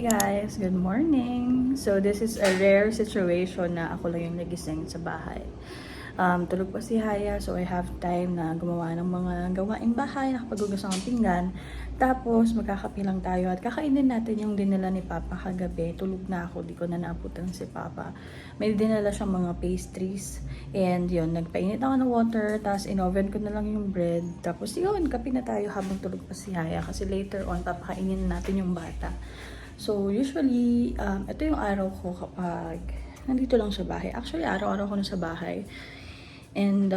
Guys, good morning. So this is a rare situation na ako lang yung nagising sa bahay. Tulog pa si Haya, so I have time na gumawa ng mga gawaing bahay, nakapaghugas ng pinggan. Tapos magkakape lang tayo at kakainin natin yung dinala ni Papa kagabi. Tulog na ako, di ko na naabutan si Papa. May dinala siyang mga pastries. And yun, nagpainit ako ng water, tapos in-oven ko na lang yung bread. Tapos yun, kape na tayo habang tulog pa si Haya. Kasi later on, papakainin natin yung bata. So, usually, ito yung araw ko kapag nandito lang sa bahay. Actually, araw-araw ko na sa bahay. And,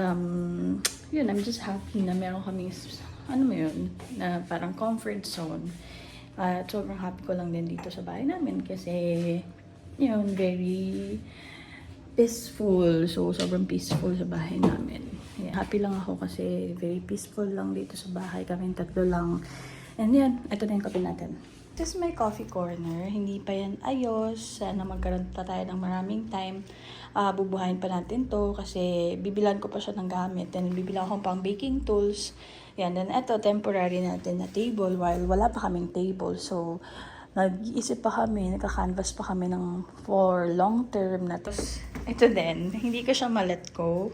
yun, I'm just happy na meron kami, ano mo yun, na parang comfort zone. At sobrang happy ko lang din dito sa bahay namin kasi, yun, very peaceful. So, sobrang peaceful sa bahay namin. Yeah, happy lang ako kasi very peaceful lang dito sa bahay. Kaming tatlo lang. And yan, ito na yung kape natin. This is my coffee corner. Hindi pa yan ayos. Sana magkaroon pa tayo ng maraming time. Bubuhayin pa natin to kasi bibilan ko pa siya ng gamit. Then bibilan ko pang baking tools. Yan. Then ito, temporary natin na table while wala pa kaming table. So, nag-iisip pa kami, nagka-canvas pa kami for long term na. Tapos, ito din. Hindi ko siya ma-let go.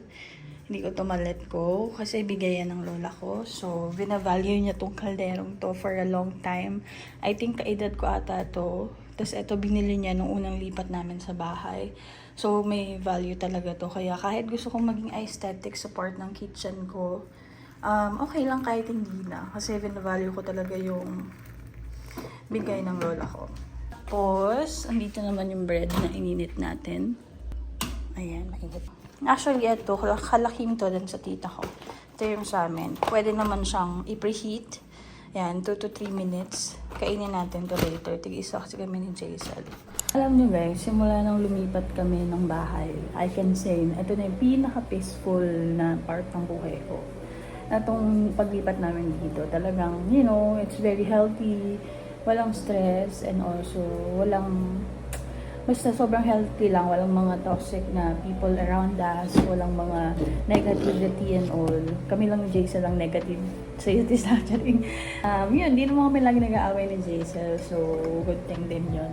Hindi ko to ma-let go kasi bigay yan ng lola ko. So, binavalue niya tong kalderong to for a long time. I think kaedad ko ata to. Tapos ito binili niya nung unang lipat namin sa bahay. So, may value talaga to. Kaya kahit gusto kong maging aesthetic support ng kitchen ko, okay lang kahit hindi na. Kasi binavalue ko talaga yung bigay ng lola ko. Tapos, andito naman yung bread na ininit natin. Ayan, mainit. Actually, ito, kalaking to din sa tita ko. Ito yung sa amin. Pwede naman siyang i-preheat. Yan, 2 to 3 minutes. Kainin natin to later. Tig-isa kasi kami ni Jaisal. Alam nyo guys, simula nang lumipat kami ng bahay, I can say, ito na yung pinaka-peaceful na part ng buhay ko. Itong paglipat namin dito, talagang, you know, it's very healthy. Walang stress and also walang... Basta sobrang healthy lang, walang mga toxic na people around us, walang mga negativity and all. Kami lang ni Jaisal lang negative sa is actually. Yun, di naman kami lagi nag-aaway ni Jaisal, so good thing din yun.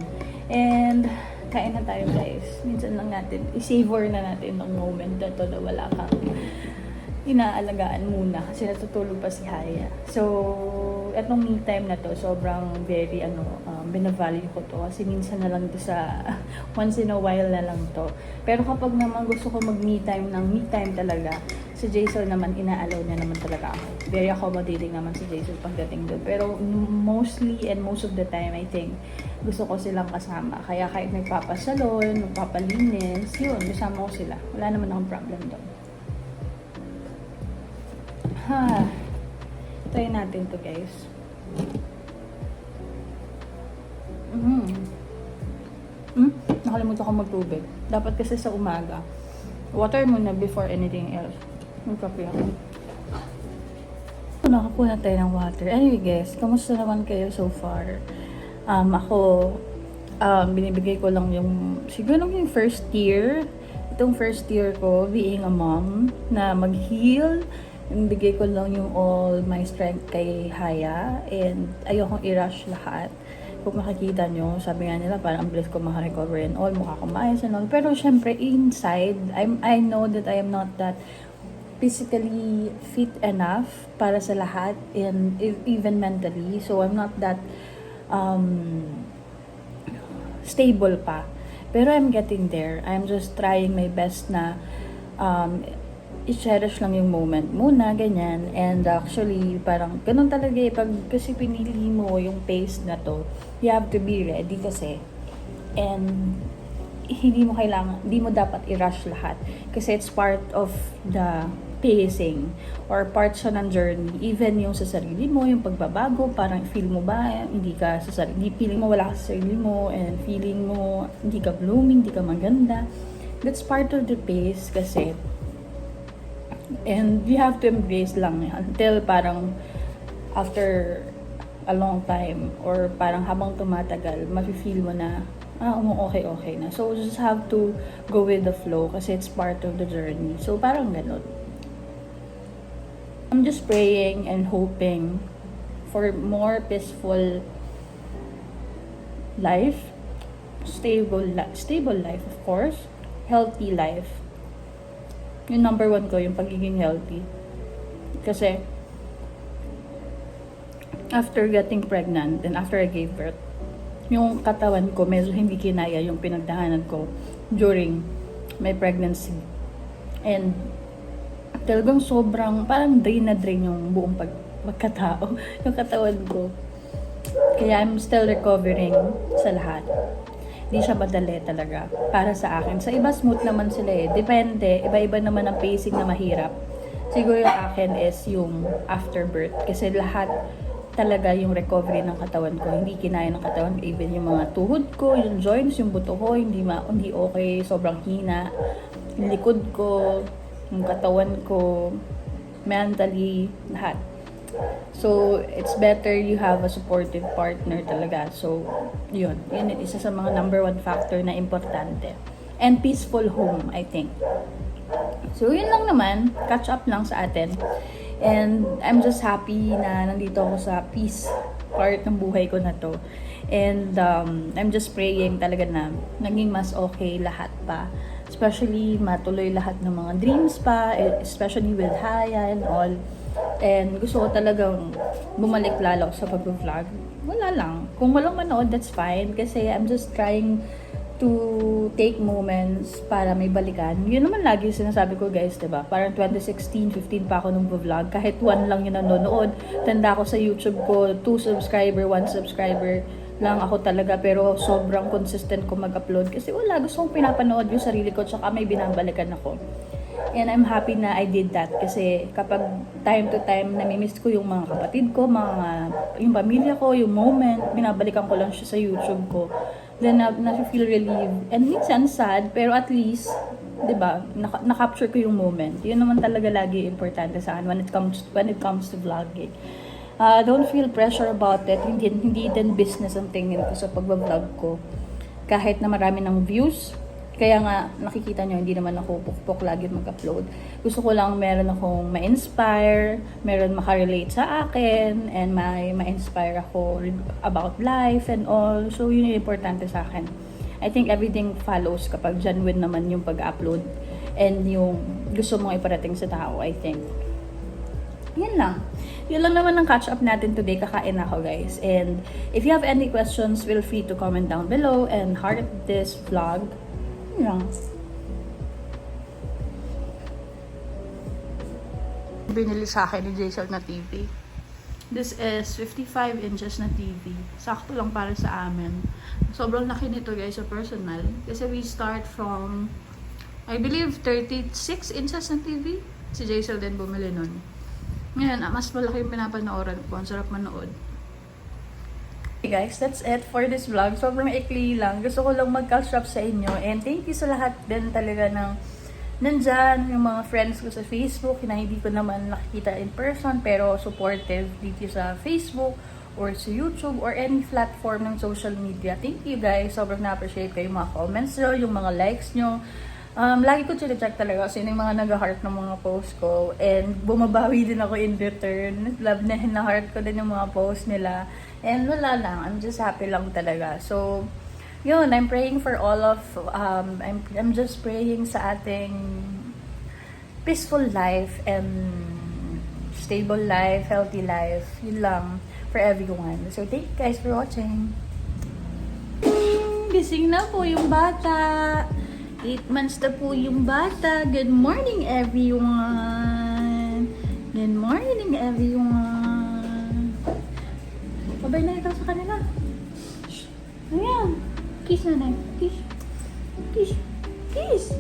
And kain na tayo guys. Minsan lang natin, i-savor na natin ng moment na to na wala kang inaalagaan muna kasi natutulog pa si Haya. So, etong me time na to, sobrang very, binavalue ko to kasi minsan na lang to sa, once in a while na lang to. Pero kapag naman gusto ko mag-me time ng me time talaga, si Jaisal naman, inaalaw niya naman talaga ako. Very accommodating naman si Jaisal pagdating doon. Pero mostly and most of the time, I think, gusto ko silang kasama. Kaya kahit nagpapasalon, magpapalinis, yun, kasama ko sila. Wala naman akong problem doon. Try natin to guys. Nakalimutan ko magtubig. Dapat kasi sa umaga. Water muna before anything else. Magkape ako. Nakakuha tayo ng water. Anyway guys, kamusta naman kayo so far? Ako, binibigay ko lang yung, siguro yung first year. Itong first year ko, being a mom, na mag-heal. Bigay ko lang yung all my strength kay Haya and ayokong i-rush lahat. Kung makikita nyo, sabi nga nila parang ang bilis ko makarecover and all, mukha kong maayos and all. Pero syempre inside, I know that I am not that physically fit enough para sa lahat and even mentally. So I'm not that stable pa. Pero I'm getting there. I'm just trying my best na i-cherish lang yung moment muna, ganyan. And actually, parang ganun talaga eh. Pag kasi pinili mo yung pace na to, you have to be ready kasi. And hindi mo dapat i-rush lahat. Kasi it's part of the pacing or part siya ng journey. Even yung sa sarili mo, yung pagbabago, parang feel mo ba, hindi ka sa sarili, feeling mo wala ka sa sarili mo, and feeling mo hindi ka blooming, hindi ka maganda. That's part of the pace kasi. And you have to embrace lang until parang after a long time or parang habang tumatagal, mafe-feel mo na okay na. So just have to go with the flow kasi it's part of the journey. So parang ganun. I'm just praying and hoping for more peaceful life, stable life, of course, healthy life. Yung number one ko, yung pagiging healthy. Kasi, after getting pregnant and after I gave birth, yung katawan ko medyo hindi kinaya yung pinagdahanan ko during my pregnancy. And talagang sobrang, parang drain na drain yung buong pagkatao, yung katawan ko. Kaya I'm still recovering sa lahat. Hindi siya madali talaga para sa akin. Sa iba smooth naman sila eh. Depende, iba-iba naman ang pacing na mahirap. Siguro yung akin is yung after birth. Kasi lahat talaga yung recovery ng katawan ko. Hindi kinaya ng katawan. Even yung mga tuhod ko, yung joints, yung buto ko, hindi okay. Sobrang hina. Yung likod ko, yung katawan ko, mentally, lahat. So, it's better you have a supportive partner talaga. So, yun isa sa mga number one factor na importante. And peaceful home, I think. So, yun lang naman. Catch up lang sa atin. And I'm just happy na nandito ako sa peace part ng buhay ko na to. And I'm just praying talaga na naging mas okay lahat pa. Especially matuloy lahat ng mga dreams pa, especially with Haya and all. And gusto ko talagang bumalik lalo sa pag-vlog. Wala lang. Kung walang manood, that's fine. Kasi I'm just trying to take moments para may balikan. Yun naman lagi yung sinasabi ko guys, diba? Parang 2016, 15 pa ako nung vlog. Kahit 1 lang yung nanonood. Tanda ko sa YouTube ko, 2 subscriber, 1 subscriber lang ako talaga. Pero sobrang consistent ko mag-upload. Kasi wala, gusto kong pinapanood yung sarili ko. Tsaka may binabalikan ako. And I'm happy na I did that kasi kapag time to time namimiss ko yung mga kapatid ko, yung pamilya ko, yung moment, binabalikan ko lang siya sa YouTube ko. Then na-feel relieved. And minsan sad, pero at least, 'di ba, na-capture ko yung moment. Yun naman talaga lagi importante sa akin when it comes to vlogging. Don't feel pressure about it. Hindi din business ang tingin ko sa pagba-vlog ko. Kahit na marami ng views, kaya nga, nakikita nyo, hindi naman ako pukpok lagi mag-upload. Gusto ko lang meron akong ma-inspire, meron makarelate sa akin, and ma-inspire ako about life and all. So, yun yung importante sa akin. I think everything follows kapag genuine naman yung pag-upload and yung gusto mong iparating sa tao, I think. Yan lang. Yun lang naman ang catch-up natin today. Kakain ako, guys. And if you have any questions, feel free to comment down below and heart this vlog. Lang. Binili sa akin ni Jason na TV. This is 55 inches na TV. Sakto lang para sa amin. Sobrang laki nito guys sa personal. Kasi we start from, I believe, 36 inches na TV. Si Jason din bumili nun. Ngayon, mas malaki yung pinapanooran ko. Ang sarap manood. Hey guys, that's it for this vlog. Sobrang ikli lang. Gusto ko lang mag-catch up sa inyo. And thank you sa lahat din talaga ng nandyan, yung mga friends ko sa Facebook na hindi ko naman nakikita in person pero supportive dito sa Facebook or sa YouTube or any platform ng social media. Thank you guys. Sobrang na-appreciate ko yung mga comments nyo, yung mga likes nyo. Lagi ko check talaga kasi yung mga nag-heart ng mga post ko. And bumabawi din ako in return. Love na hina-heart ko din yung mga post nila. And wala lang, I'm just happy lang talaga. So, yun, I'm praying for all of, I'm just praying sa ating peaceful life and stable life, healthy life. Yun lang for everyone. So, thank you guys for watching. Gising na po yung bata. 8 months na po yung bata. Good morning, everyone. Good morning, everyone. Babay na ikaw sa kanila. Ayan. Kiss na na. Kiss. Kiss. Kiss.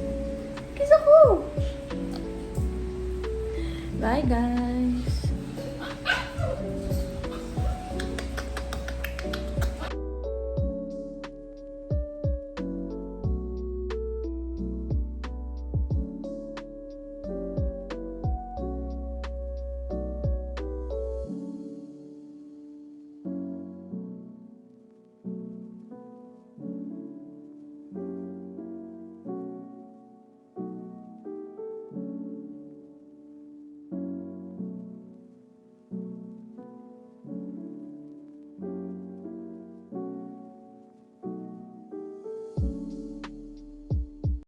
Kiss ako. Bye, guys.